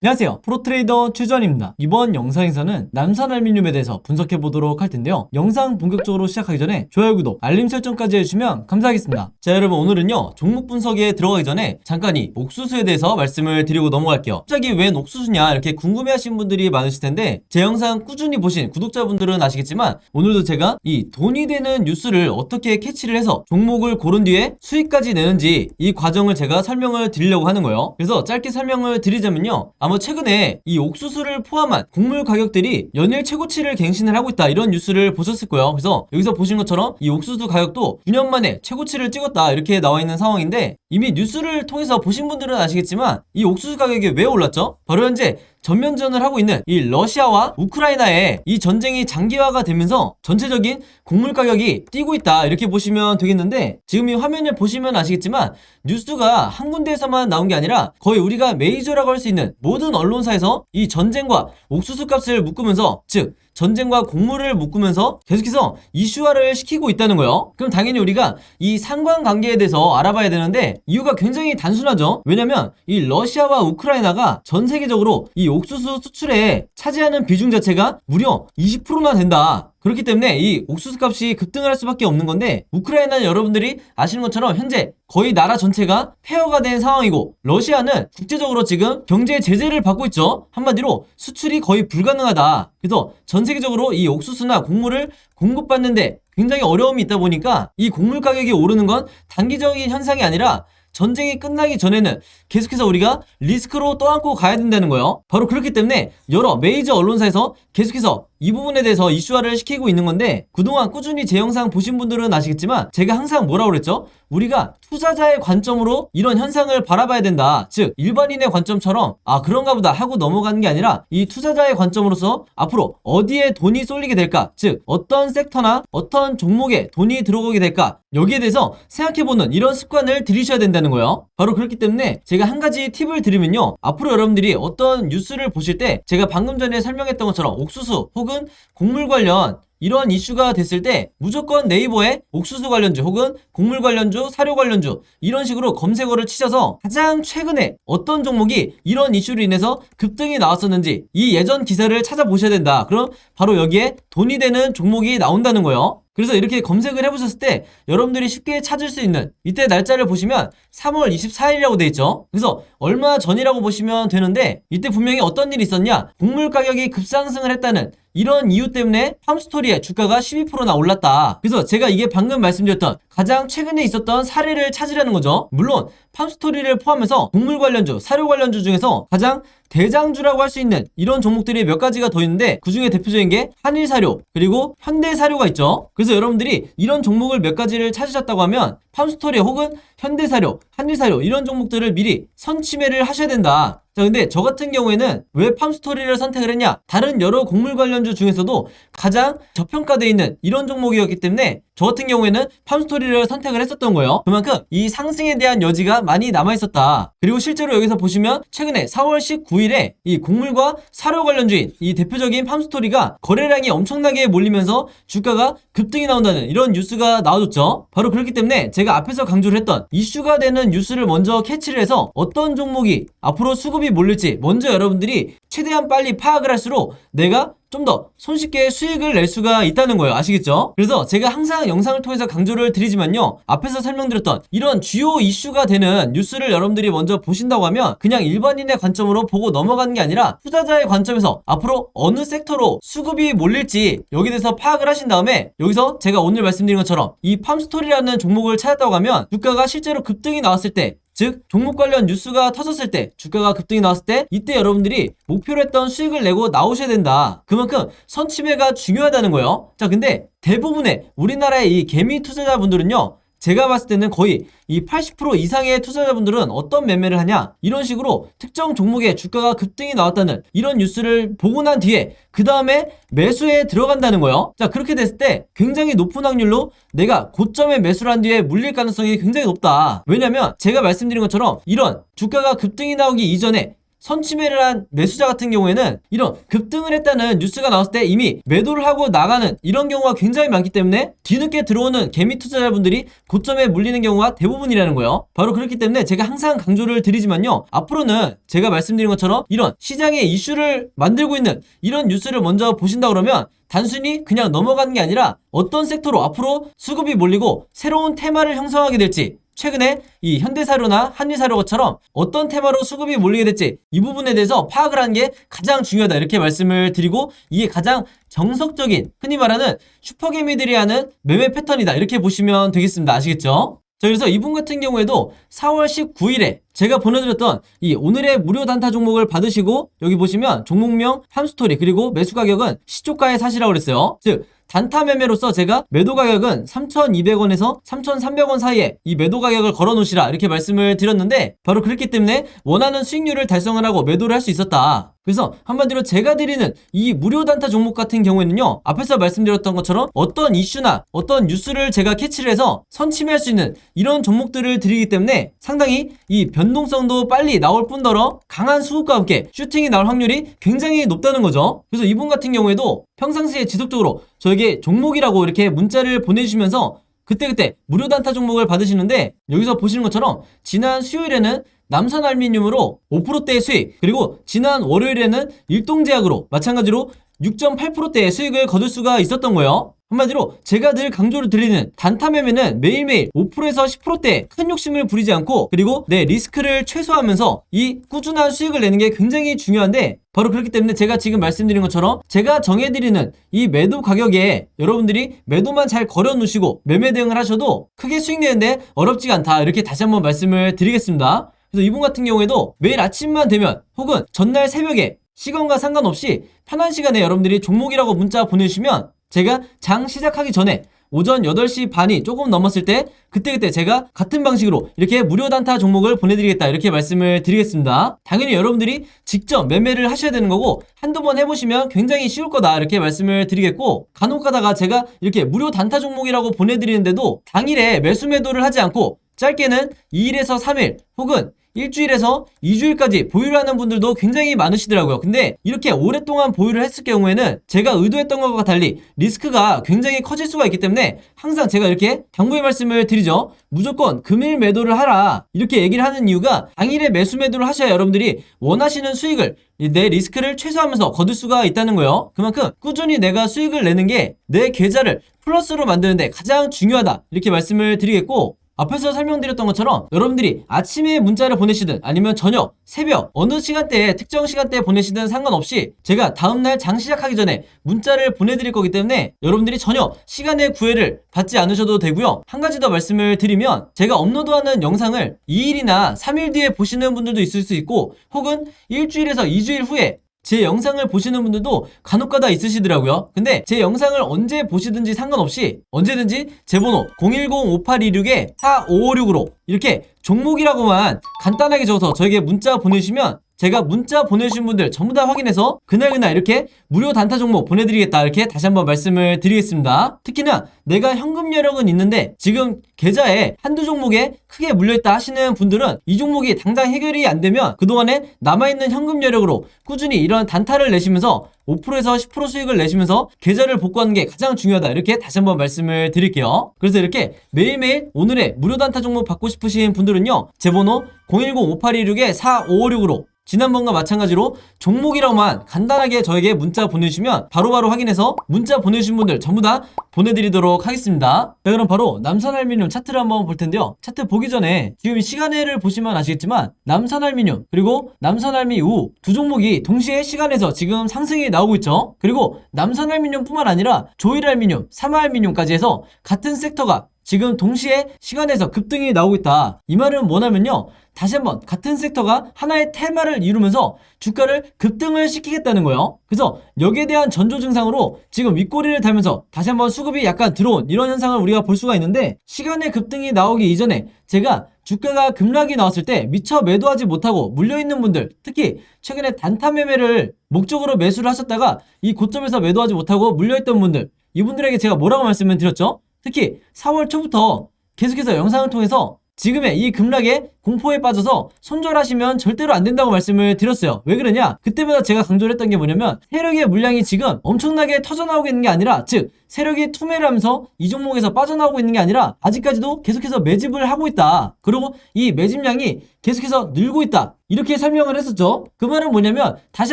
안녕하세요, 프로트레이더 최주환입니다. 이번 영상에서는 남산알루미늄에 대해서 분석해보도록 할 텐데요. 영상 본격적으로 시작하기 전에 좋아요, 구독, 알림 설정까지 해주시면 감사하겠습니다. 자, 여러분, 오늘은요 종목 분석에 들어가기 전에 잠깐 이 옥수수에 대해서 말씀을 드리고 넘어갈게요. 갑자기 웬 옥수수냐 이렇게 궁금해하신 분들이 많으실 텐데, 제 영상 꾸준히 보신 구독자분들은 아시겠지만 오늘도 제가 이 돈이 되는 뉴스를 어떻게 캐치를 해서 종목을 고른 뒤에 수익까지 내는지 이 과정을 제가 설명을 드리려고 하는 거예요. 그래서 짧게 설명을 드리자면요, 아마 최근에 이 옥수수를 포함한 곡물 가격들이 연일 최고치를 갱신을 하고 있다, 이런 뉴스를 보셨을 거예요. 그래서 여기서 보신 것처럼 이 옥수수 가격도 9년 만에 최고치를 찍었다, 이렇게 나와 있는 상황인데, 이미 뉴스를 통해서 보신 분들은 아시겠지만 이 옥수수 가격이 왜 올랐죠? 바로 현재 전면전을 하고 있는 이 러시아와 우크라이나의 이 전쟁이 장기화가 되면서 전체적인 곡물 가격이 뛰고 있다, 이렇게 보시면 되겠는데, 지금 이 화면을 보시면 아시겠지만 뉴스가 한 군데에서만 나온 게 아니라 거의 우리가 메이저라고 할 수 있는 모든 언론사에서 이 전쟁과 옥수수 값을 묶으면서, 즉 전쟁과 곡물을 묶으면서 계속해서 이슈화를 시키고 있다는 거예요. 그럼 당연히 우리가 이 상관관계에 대해서 알아봐야 되는데, 이유가 굉장히 단순하죠. 왜냐면 이 러시아와 우크라이나가 전 세계적으로 이 옥수수 수출에 차지하는 비중 자체가 무려 20%나 된다. 그렇기 때문에 이 옥수수 값이 급등을 할 수밖에 없는 건데, 우크라이나는 여러분들이 아시는 것처럼 현재 거의 나라 전체가 폐허가 된 상황이고, 러시아는 국제적으로 지금 경제 제재를 받고 있죠. 한마디로 수출이 거의 불가능하다. 그래서 전 세계적으로 이 옥수수나 곡물을 공급받는데 굉장히 어려움이 있다 보니까 이 곡물 가격이 오르는 건 단기적인 현상이 아니라 전쟁이 끝나기 전에는 계속해서 우리가 리스크로 떠안고 가야 된다는 거예요. 바로 그렇기 때문에 여러 메이저 언론사에서 계속해서 이 부분에 대해서 이슈화를 시키고 있는 건데, 그동안 꾸준히 제 영상 보신 분들은 아시겠지만 제가 항상 뭐라고 그랬죠? 우리가 투자자의 관점으로 이런 현상을 바라봐야 된다. 즉 일반인의 관점처럼 그런가 보다 하고 넘어가는 게 아니라, 이 투자자의 관점으로서 앞으로 어디에 돈이 쏠리게 될까, 즉 어떤 섹터나 어떤 종목에 돈이 들어오게 될까, 여기에 대해서 생각해보는 이런 습관을 들이셔야 된다는 거예요. 바로 그렇기 때문에 제가 한 가지 팁을 드리면요, 앞으로 여러분들이 어떤 뉴스를 보실 때 제가 방금 전에 설명했던 것처럼 옥수수 혹은 곡물 관련 이런 이슈가 됐을 때 무조건 네이버에 옥수수 관련주 혹은 곡물 관련주, 사료 관련주 이런 식으로 검색어를 치셔서 가장 최근에 어떤 종목이 이런 이슈로 인해서 급등이 나왔었는지 이 예전 기사를 찾아보셔야 된다. 그럼 바로 여기에 돈이 되는 종목이 나온다는 거예요. 그래서 이렇게 검색을 해보셨을 때 여러분들이 쉽게 찾을 수 있는 이때 날짜를 보시면 3월 24일이라고 돼 있죠. 그래서 얼마 전이라고 보시면 되는데, 이때 분명히 어떤 일이 있었냐, 곡물 가격이 급상승을 했다는 이런 이유 때문에 팜스토리의 주가가 12%나 올랐다. 그래서 제가 이게 방금 말씀드렸던 가장 최근에 있었던 사례를 찾으라는 거죠. 물론 팜스토리를 포함해서 곡물 관련주, 사료 관련주 중에서 가장 대장주라고 할 수 있는 이런 종목들이 몇 가지가 더 있는데, 그 중에 대표적인 게 한일사료 그리고 현대사료가 있죠. 그래서 여러분들이 이런 종목을 몇 가지를 찾으셨다고 하면 팜스토리 혹은 현대사료, 한일사료 이런 종목들을 미리 선취매를 하셔야 된다. 자, 근데 저 같은 경우에는 왜 팜스토리를 선택을 했냐, 다른 여러 곡물 관련주 중에서도 가장 저평가되어 있는 이런 종목이었기 때문에 저 같은 경우에는 팜스토리를 선택을 했었던 거예요. 그만큼 이 상승에 대한 여지가 많이 남아있었다. 그리고 실제로 여기서 보시면 최근에 4월 19일에 이 곡물과 사료 관련주인 이 대표적인 팜스토리가 거래량이 엄청나게 몰리면서 주가가 급등이 나온다는 이런 뉴스가 나와줬죠. 바로 그렇기 때문에 제가 앞에서 강조를 했던 이슈가 되는 뉴스를 먼저 캐치를 해서 어떤 종목이 앞으로 수급이 몰릴지 먼저 여러분들이 최대한 빨리 파악을 할수록 내가 좀 더 손쉽게 수익을 낼 수가 있다는 거예요. 아시겠죠? 그래서 제가 항상 영상을 통해서 강조를 드리지만요, 앞에서 설명드렸던 이런 주요 이슈가 되는 뉴스를 여러분들이 먼저 보신다고 하면 그냥 일반인의 관점으로 보고 넘어가는 게 아니라 투자자의 관점에서 앞으로 어느 섹터로 수급이 몰릴지 여기에 대해서 파악을 하신 다음에, 여기서 제가 오늘 말씀드린 것처럼 이 팜스토리라는 종목을 찾았다고 하면 주가가 실제로 급등이 나왔을 때, 즉 종목 관련 뉴스가 터졌을 때, 주가가 급등이 나왔을 때, 이때 여러분들이 목표로 했던 수익을 내고 나오셔야 된다. 그만큼 선취매가 중요하다는 거예요. 자, 근데 대부분의 우리나라의 이 개미 투자자분들은요, 제가 봤을 때는 거의 이 80% 이상의 투자자분들은 어떤 매매를 하냐, 이런 식으로 특정 종목의 주가가 급등이 나왔다는 이런 뉴스를 보고 난 뒤에 그 다음에 매수에 들어간다는 거예요. 자, 그렇게 됐을 때 굉장히 높은 확률로 내가 고점에 매수를 한 뒤에 물릴 가능성이 굉장히 높다. 왜냐면 제가 말씀드린 것처럼 이런 주가가 급등이 나오기 이전에 선취매를 한 매수자 같은 경우에는 이런 급등을 했다는 뉴스가 나왔을 때 이미 매도를 하고 나가는 이런 경우가 굉장히 많기 때문에 뒤늦게 들어오는 개미 투자자분들이 고점에 물리는 경우가 대부분이라는 거예요. 바로 그렇기 때문에 제가 항상 강조를 드리지만요, 앞으로는 제가 말씀드린 것처럼 이런 시장의 이슈를 만들고 있는 이런 뉴스를 먼저 보신다 그러면 단순히 그냥 넘어가는 게 아니라 어떤 섹터로 앞으로 수급이 몰리고 새로운 테마를 형성하게 될지, 최근에 이 현대사료나 한일사료처럼 어떤 테마로 수급이 몰리게 될지 이 부분에 대해서 파악을 하는 게 가장 중요하다, 이렇게 말씀을 드리고, 이게 가장 정석적인 흔히 말하는 슈퍼개미들이 하는 매매 패턴이다, 이렇게 보시면 되겠습니다. 아시겠죠? 자, 그래서 이분 같은 경우에도 4월 19일에 제가 보내드렸던 이 오늘의 무료 단타 종목을 받으시고, 여기 보시면 종목명, 함스토리, 그리고 매수 가격은 시초가에 사시라고 그랬어요. 즉 단타 매매로서 제가 매도 가격은 3,200원에서 3,300원 사이에 이 매도 가격을 걸어 놓으시라, 이렇게 말씀을 드렸는데, 바로 그렇기 때문에 원하는 수익률을 달성을 하고 매도를 할 수 있었다. 그래서 한마디로 제가 드리는 이 무료 단타 종목 같은 경우에는요, 앞에서 말씀드렸던 것처럼 어떤 이슈나 어떤 뉴스를 제가 캐치를 해서 선침해할 수 있는 이런 종목들을 드리기 때문에 상당히 이 변동성도 빨리 나올 뿐더러 강한 수급과 함께 슈팅이 나올 확률이 굉장히 높다는 거죠. 그래서 이분 같은 경우에도 평상시에 지속적으로 저에게 종목이라고 이렇게 문자를 보내주시면서 그때그때 무료 단타 종목을 받으시는데, 여기서 보시는 것처럼 지난 수요일에는 남선알미늄으로 5%대의 수익, 그리고 지난 월요일에는 일동제약으로 마찬가지로 6.8%대의 수익을 거둘 수가 있었던 거예요. 한마디로 제가 늘 강조를 드리는 단타 매매는 매일매일 5%에서 10%대의 큰 욕심을 부리지 않고, 그리고 내 리스크를 최소화하면서 이 꾸준한 수익을 내는 게 굉장히 중요한데, 바로 그렇기 때문에 제가 지금 말씀드린 것처럼 제가 정해드리는 이 매도 가격에 여러분들이 매도만 잘 걸어 놓으시고 매매 대응을 하셔도 크게 수익 내는데 어렵지가 않다, 이렇게 다시 한번 말씀을 드리겠습니다. 그래서 이분 같은 경우에도 매일 아침만 되면 혹은 전날 새벽에 시간과 상관없이 편한 시간에 여러분들이 종목이라고 문자 보내주시면 제가 장 시작하기 전에 오전 8시 반이 조금 넘었을 때 그때그때 제가 같은 방식으로 이렇게 무료 단타 종목을 보내드리겠다, 이렇게 말씀을 드리겠습니다. 당연히 여러분들이 직접 매매를 하셔야 되는 거고 한두 번 해보시면 굉장히 쉬울 거다, 이렇게 말씀을 드리겠고, 간혹 가다가 제가 이렇게 무료 단타 종목이라고 보내드리는데도 당일에 매수 매도를 하지 않고 짧게는 2일에서 3일 혹은 일주일에서 2주일까지 보유를 하는 분들도 굉장히 많으시더라고요. 근데 이렇게 오랫동안 보유를 했을 경우에는 제가 의도했던 것과 달리 리스크가 굉장히 커질 수가 있기 때문에 항상 제가 이렇게 당부의 말씀을 드리죠. 무조건 금일 매도를 하라, 이렇게 얘기를 하는 이유가 당일에 매수 매도를 하셔야 여러분들이 원하시는 수익을, 내 리스크를 최소화하면서 거둘 수가 있다는 거예요. 그만큼 꾸준히 내가 수익을 내는 게 내 계좌를 플러스로 만드는데 가장 중요하다, 이렇게 말씀을 드리겠고, 앞에서 설명드렸던 것처럼 여러분들이 아침에 문자를 보내시든 아니면 저녁, 새벽 어느 시간대에 특정 시간대에 보내시든 상관없이 제가 다음날 장 시작하기 전에 문자를 보내드릴 거기 때문에 여러분들이 전혀 시간의 구애를 받지 않으셔도 되고요. 한 가지 더 말씀을 드리면, 제가 업로드하는 영상을 2일이나 3일 뒤에 보시는 분들도 있을 수 있고 혹은 일주일에서 2주일 후에 제 영상을 보시는 분들도 간혹가다 있으시더라고요. 근데 제 영상을 언제 보시든지 상관없이 언제든지 제 번호 010-5826-4556으로 이렇게 종목이라고만 간단하게 적어서 저에게 문자 보내주시면 제가 문자 보내주신 분들 전부 다 확인해서 그날그날 이렇게 무료 단타 종목 보내드리겠다, 이렇게 다시 한번 말씀을 드리겠습니다. 특히나 내가 현금 여력은 있는데 지금 계좌에 한두 종목에 크게 물려있다 하시는 분들은 이 종목이 당장 해결이 안 되면 그동안에 남아있는 현금 여력으로 꾸준히 이런 단타를 내시면서 5%에서 10% 수익을 내시면서 계좌를 복구하는 게 가장 중요하다, 이렇게 다시 한번 말씀을 드릴게요. 그래서 이렇게 매일매일 오늘의 무료 단타 종목 받고 싶으신 분들은요, 제 번호 010-5826-4556으로 지난번과 마찬가지로 종목이라고만 간단하게 저에게 문자 보내주시면 바로바로 확인해서 문자 보내주신 분들 전부 다 보내드리도록 하겠습니다. 자, 그럼 바로 남선알미늄 차트를 한번 볼 텐데요. 차트 보기 전에 지금 시간을 보시면 아시겠지만 남선알미늄 그리고 남선알미우 두 종목이 동시에 시간에서 지금 상승이 나오고 있죠. 그리고 남선알미늄 뿐만 아니라 조일알미늄, 삼화알미늄까지 해서 같은 섹터가 지금 동시에 시간에서 급등이 나오고 있다. 이 말은 뭐냐면요, 다시 한번 같은 섹터가 하나의 테마를 이루면서 주가를 급등을 시키겠다는 거예요. 그래서 여기에 대한 전조 증상으로 지금 윗꼬리를 달면서 다시 한번 수급이 약간 들어온 이런 현상을 우리가 볼 수가 있는데, 시간의 급등이 나오기 이전에 제가 주가가 급락이 나왔을 때 미처 매도하지 못하고 물려있는 분들, 특히 최근에 단타 매매를 목적으로 매수를 하셨다가 이 고점에서 매도하지 못하고 물려있던 분들, 이분들에게 제가 뭐라고 말씀을 드렸죠? 특히 4월 초부터 계속해서 영상을 통해서 지금의 이 급락에 공포에 빠져서 손절하시면 절대로 안 된다고 말씀을 드렸어요. 왜 그러냐? 그때마다 제가 강조를 했던 게 뭐냐면 세력의 물량이 지금 엄청나게 터져나오고 있는 게 아니라, 즉 세력이 투매를 하면서 이 종목에서 빠져나오고 있는 게 아니라 아직까지도 계속해서 매집을 하고 있다. 그리고 이 매집량이 계속해서 늘고 있다. 이렇게 설명을 했었죠. 그 말은 뭐냐면 다시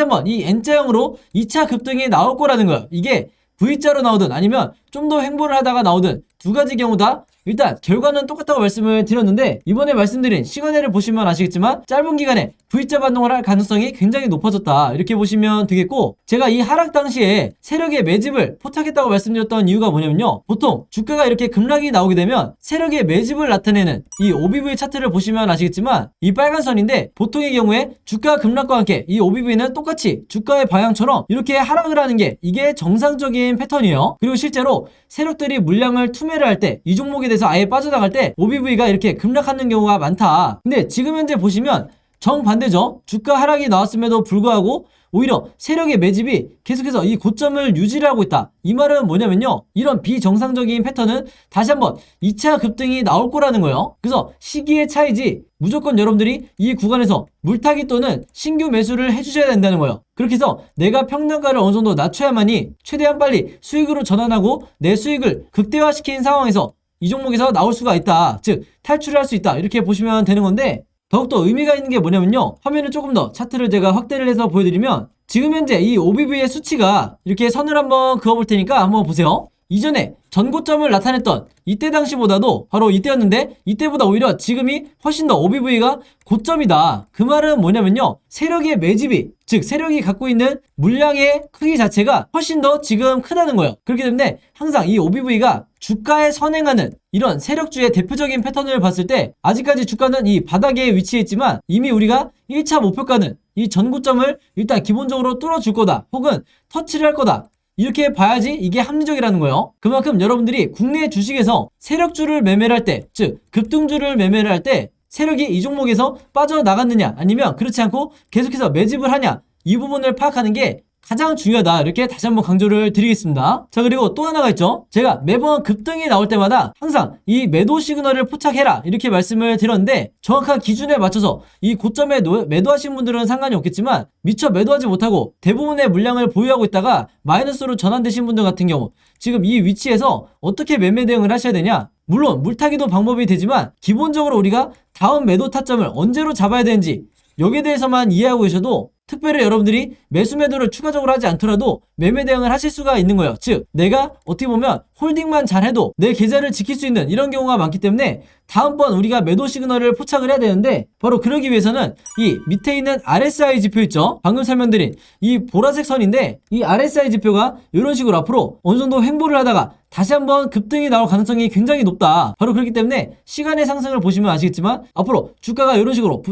한번 이 N자형으로 2차 급등이 나올 거라는 거예요. 이게 V자로 나오든 아니면 좀 더 횡보를 하다가 나오든 두 가지 경우 다 일단 결과는 똑같다고 말씀을 드렸는데, 이번에 말씀드린 시간대를 보시면 아시겠지만 짧은 기간에 V자 반동을 할 가능성이 굉장히 높아졌다, 이렇게 보시면 되겠고, 제가 이 하락 당시에 세력의 매집을 포착했다고 말씀드렸던 이유가 뭐냐면요, 보통 주가가 이렇게 급락이 나오게 되면 세력의 매집을 나타내는 이 OBV 차트를 보시면 아시겠지만 이 빨간 선인데, 보통의 경우에 주가 급락과 함께 이 OBV는 똑같이 주가의 방향처럼 이렇게 하락을 하는 게 이게 정상적인 패턴이에요. 그리고 실제로 세력들이 물량을 투매를 할 때, 이 종목에 대해서 아예 빠져나갈 때 OBV가 이렇게 급락하는 경우가 많다. 근데 지금 현재 보시면 정반대죠. 주가 하락이 나왔음에도 불구하고 오히려 세력의 매집이 계속해서 이 고점을 유지를 하고 있다. 이 말은 뭐냐면요, 이런 비정상적인 패턴은 다시 한번 2차 급등이 나올 거라는 거예요. 그래서 시기의 차이지 무조건 여러분들이 이 구간에서 물타기 또는 신규 매수를 해주셔야 된다는 거예요. 그렇게 해서 내가 평단가를 어느 정도 낮춰야만이 최대한 빨리 수익으로 전환하고 내 수익을 극대화시킨 상황에서 이 종목에서 나올 수가 있다. 즉 탈출을 할 수 있다. 이렇게 보시면 되는 건데, 더욱더 의미가 있는 게 뭐냐면요, 화면을 조금 더 차트를 제가 확대를 해서 보여드리면 지금 현재 이 OBV의 수치가 이렇게 선을 한번 그어볼 테니까 한번 보세요. 이전에 전고점을 나타냈던 이때 당시보다도 바로 이때였는데, 이때보다 오히려 지금이 훨씬 더 OBV가 고점이다. 그 말은 뭐냐면요, 세력의 매집이, 즉 세력이 갖고 있는 물량의 크기 자체가 훨씬 더 지금 크다는 거예요. 그렇기 때문에 항상 이 OBV가 주가에 선행하는 이런 세력주의 대표적인 패턴을 봤을 때 아직까지 주가는 이 바닥에 위치해 있지만 이미 우리가 1차 목표가는 이 전고점을 일단 기본적으로 뚫어줄 거다, 혹은 터치를 할 거다, 이렇게 봐야지 이게 합리적이라는 거예요. 그만큼 여러분들이 국내 주식에서 세력주를 매매를 할 때, 즉 급등주를 매매를 할 때 세력이 이 종목에서 빠져나갔느냐 아니면 그렇지 않고 계속해서 매집을 하냐, 이 부분을 파악하는 게 가장 중요하다, 이렇게 다시 한번 강조를 드리겠습니다. 자, 그리고 또 하나가 있죠. 제가 매번 급등이 나올 때마다 항상 이 매도 시그널을 포착해라, 이렇게 말씀을 드렸는데, 정확한 기준에 맞춰서 이 고점에 매도하신 분들은 상관이 없겠지만 미처 매도하지 못하고 대부분의 물량을 보유하고 있다가 마이너스로 전환되신 분들 같은 경우 지금 이 위치에서 어떻게 매매 대응을 하셔야 되냐, 물론 물타기도 방법이 되지만 기본적으로 우리가 다음 매도 타점을 언제로 잡아야 되는지 여기에 대해서만 이해하고 계셔도 특별히 여러분들이 매수 매도를 추가적으로 하지 않더라도 매매 대응을 하실 수가 있는 거예요. 즉 내가 어떻게 보면 홀딩만 잘해도 내 계좌를 지킬 수 있는 이런 경우가 많기 때문에 다음번 우리가 매도 시그널을 포착을 해야 되는데, 바로 그러기 위해서는 이 밑에 있는 RSI 지표 있죠, 방금 설명드린 이 보라색 선인데, 이 RSI 지표가 이런 식으로 앞으로 어느 정도 횡보를 하다가 다시 한번 급등이 나올 가능성이 굉장히 높다. 바로 그렇기 때문에 시간의 상승을 보시면 아시겠지만 앞으로 주가가 이런 식으로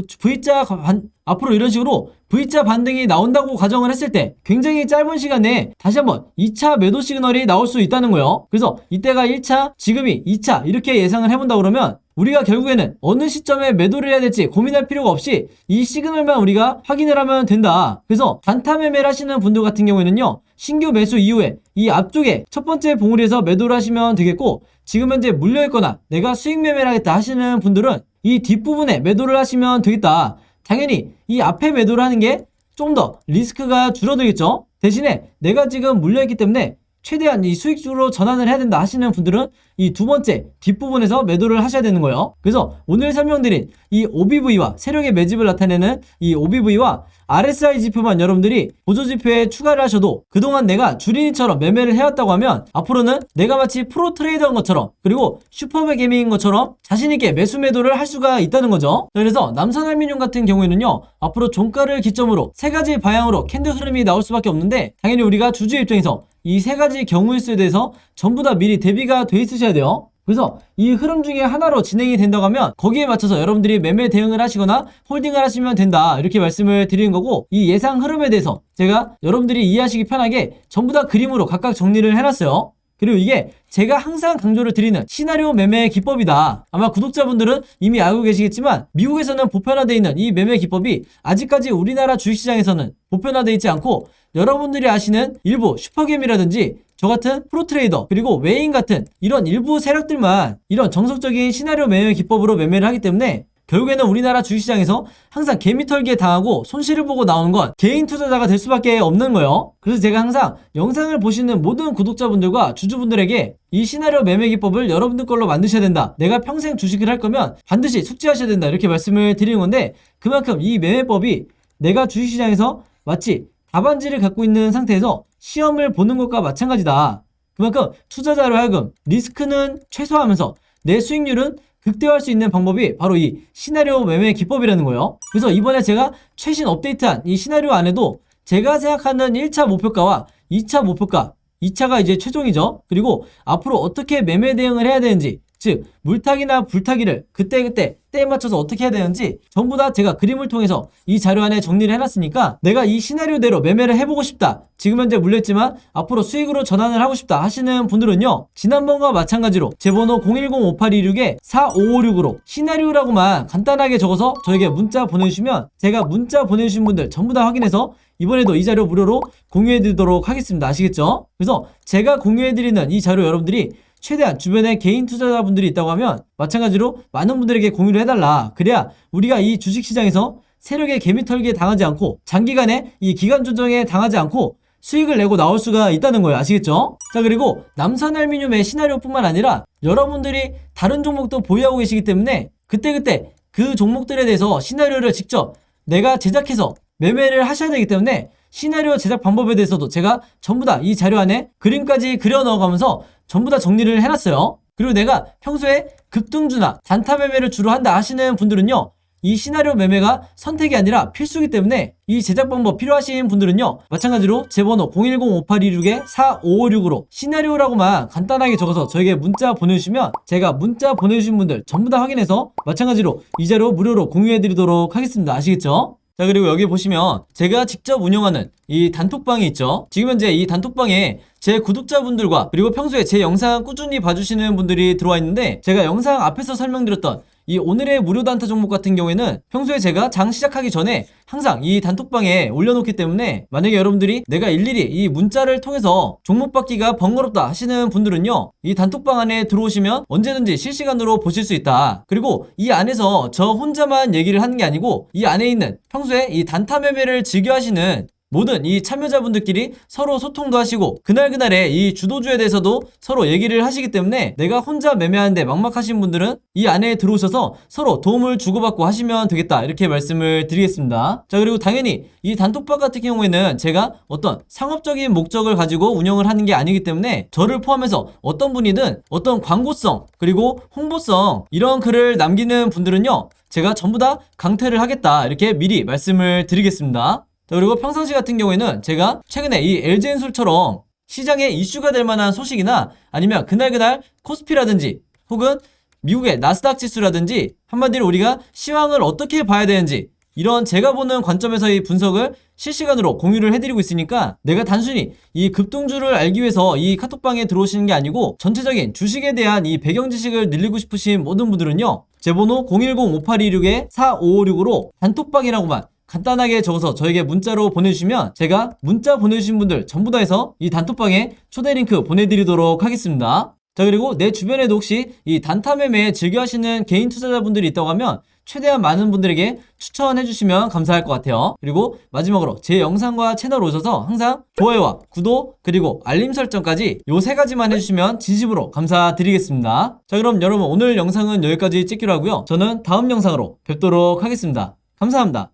앞으로 이런 식으로 V자 반등이 나온다고 가정을 했을 때 굉장히 짧은 시간 내에 다시 한번 2차 매도 시그널이 나올 수 있다는 거예요. 그래서 이때가 1차, 지금이 2차, 이렇게 예상을 해본다 그러면 우리가 결국에는 어느 시점에 매도를 해야 될지 고민할 필요가 없이 이 시그널만 우리가 확인을 하면 된다. 그래서 단타 매매를 하시는 분들 같은 경우에는요, 신규 매수 이후에 이 앞쪽에 첫 번째 봉우리에서 매도를 하시면 되겠고, 지금 현재 물려있거나 내가 수익 매매를 하겠다 하시는 분들은 이 뒷부분에 매도를 하시면 되겠다. 당연히 이 앞에 매도를 하는 게 좀 더 리스크가 줄어들겠죠. 대신에 내가 지금 물려있기 때문에 최대한 이 수익주로 전환을 해야 된다 하시는 분들은 이 두 번째 뒷부분에서 매도를 하셔야 되는 거예요. 그래서 오늘 설명드린 이 OBV와 세력의 매집을 나타내는 이 OBV와 RSI 지표만 여러분들이 보조지표에 추가를 하셔도 그동안 내가 주린이처럼 매매를 해왔다고 하면 앞으로는 내가 마치 프로 트레이더인 것처럼, 그리고 슈퍼백 개미인 것처럼 자신있게 매수 매도를 할 수가 있다는 거죠. 그래서 남선알미늄 같은 경우에는요, 앞으로 종가를 기점으로 세 가지 방향으로 캔들 흐름이 나올 수밖에 없는데, 당연히 우리가 주주 입장에서 이 세 가지 경우의 수에 대해서 전부 다 미리 대비가 돼 있으셔야 돼요. 그래서 이 흐름 중에 하나로 진행이 된다고 하면 거기에 맞춰서 여러분들이 매매 대응을 하시거나 홀딩을 하시면 된다, 이렇게 말씀을 드리는 거고, 이 예상 흐름에 대해서 제가 여러분들이 이해하시기 편하게 전부 다 그림으로 각각 정리를 해놨어요. 그리고 이게 제가 항상 강조를 드리는 시나리오 매매 기법이다. 아마 구독자분들은 이미 알고 계시겠지만 미국에서는 보편화되어 있는 이 매매 기법이 아직까지 우리나라 주식시장에서는 보편화되어 있지 않고, 여러분들이 아시는 일부 슈퍼겜이라든지 저 같은 프로트레이더 그리고 외인 같은 이런 일부 세력들만 이런 정석적인 시나리오 매매 기법으로 매매를 하기 때문에 결국에는 우리나라 주식시장에서 항상 개미털기에 당하고 손실을 보고 나오는 건 개인 투자자가 될 수밖에 없는 거예요. 그래서 제가 항상 영상을 보시는 모든 구독자분들과 주주분들에게 이 시나리오 매매 기법을 여러분들 걸로 만드셔야 된다. 내가 평생 주식을 할 거면 반드시 숙지하셔야 된다. 이렇게 말씀을 드리는 건데, 그만큼 이 매매법이 내가 주식시장에서 마치 답안지를 갖고 있는 상태에서 시험을 보는 것과 마찬가지다. 그만큼 투자자로 하여금 리스크는 최소화하면서 내 수익률은 극대화할 수 있는 방법이 바로 이 시나리오 매매 기법이라는 거예요. 그래서 이번에 제가 최신 업데이트한 이 시나리오 안에도 제가 생각하는 1차 목표가와 2차 목표가, 2차가 이제 최종이죠. 그리고 앞으로 어떻게 매매 대응을 해야 되는지, 즉 물타기나 불타기를 그때그때 때에 맞춰서 어떻게 해야 되는지 전부 다 제가 그림을 통해서 이 자료 안에 정리를 해놨으니까, 내가 이 시나리오대로 매매를 해보고 싶다, 지금 현재 물렸지만 앞으로 수익으로 전환을 하고 싶다 하시는 분들은요, 지난번과 마찬가지로 제 번호 010-5826-4556으로 시나리오라고만 간단하게 적어서 저에게 문자 보내주시면 제가 문자 보내주신 분들 전부 다 확인해서 이번에도 이 자료 무료로 공유해드리도록 하겠습니다. 아시겠죠? 그래서 제가 공유해드리는 이 자료 여러분들이 최대한 주변에 개인 투자자분들이 있다고 하면 마찬가지로 많은 분들에게 공유를 해달라. 그래야 우리가 이 주식시장에서 세력의 개미털기에 당하지 않고 장기간에 이 기간 조정에 당하지 않고 수익을 내고 나올 수가 있다는 거예요. 아시겠죠? 자, 그리고 남산알루미늄의 시나리오뿐만 아니라 여러분들이 다른 종목도 보유하고 계시기 때문에 그때그때 그 종목들에 대해서 시나리오를 직접 내가 제작해서 매매를 하셔야 되기 때문에 시나리오 제작 방법에 대해서도 제가 전부 다 이 자료 안에 그림까지 그려 넣어가면서 전부 다 정리를 해놨어요. 그리고 내가 평소에 급등주나 단타 매매를 주로 한다 하시는 분들은요, 이 시나리오 매매가 선택이 아니라 필수이기 때문에 이 제작 방법 필요하신 분들은요, 마찬가지로 제 번호 010-5826-4556으로 시나리오라고만 간단하게 적어서 저에게 문자 보내주시면 제가 문자 보내주신 분들 전부 다 확인해서 마찬가지로 이 자료 무료로 공유해드리도록 하겠습니다. 아시겠죠? 자, 그리고 여기 보시면 제가 직접 운영하는 이 단톡방이 있죠. 지금 현재 이 단톡방에 제 구독자분들과 그리고 평소에 제 영상 꾸준히 봐주시는 분들이 들어와 있는데, 제가 영상 앞에서 설명드렸던 이 오늘의 무료 단타 종목 같은 경우에는 평소에 제가 장 시작하기 전에 항상 이 단톡방에 올려놓기 때문에, 만약에 여러분들이 내가 일일이 이 문자를 통해서 종목 받기가 번거롭다 하시는 분들은요, 이 단톡방 안에 들어오시면 언제든지 실시간으로 보실 수 있다. 그리고 이 안에서 저 혼자만 얘기를 하는 게 아니고 이 안에 있는 평소에 이 단타 매매를 즐겨 하시는 모든 이 참여자분들끼리 서로 소통도 하시고 그날그날의 이 주도주에 대해서도 서로 얘기를 하시기 때문에, 내가 혼자 매매하는데 막막하신 분들은 이 안에 들어오셔서 서로 도움을 주고받고 하시면 되겠다, 이렇게 말씀을 드리겠습니다. 자, 그리고 당연히 이 단톡방 같은 경우에는 제가 어떤 상업적인 목적을 가지고 운영을 하는 게 아니기 때문에 저를 포함해서 어떤 분이든 어떤 광고성 그리고 홍보성 이런 글을 남기는 분들은요, 제가 전부 다 강퇴를 하겠다, 이렇게 미리 말씀을 드리겠습니다. 자, 그리고 평상시 같은 경우에는 제가 최근에 이 LG엔솔처럼 시장에 이슈가 될 만한 소식이나 아니면 그날그날 코스피라든지 혹은 미국의 나스닥 지수라든지 한마디로 우리가 시황을 어떻게 봐야 되는지 이런 제가 보는 관점에서의 분석을 실시간으로 공유를 해드리고 있으니까, 내가 단순히 이 급등주를 알기 위해서 이 카톡방에 들어오시는 게 아니고 전체적인 주식에 대한 이 배경 지식을 늘리고 싶으신 모든 분들은요, 제 번호 010-5826-4556으로 단톡방이라고만 간단하게 적어서 저에게 문자로 보내주시면 제가 문자 보내주신 분들 전부 다 해서 이 단톡방에 초대 링크 보내드리도록 하겠습니다. 자, 그리고 내 주변에도 혹시 이 단타 매매 즐겨 하시는 개인 투자자분들이 있다고 하면 최대한 많은 분들에게 추천해 주시면 감사할 것 같아요. 그리고 마지막으로 제 영상과 채널 오셔서 항상 좋아요와 구독 그리고 알림 설정까지 요 3가지만 해주시면 진심으로 감사드리겠습니다. 자, 그럼 여러분 오늘 영상은 여기까지 찍기로 하고요. 저는 다음 영상으로 뵙도록 하겠습니다. 감사합니다.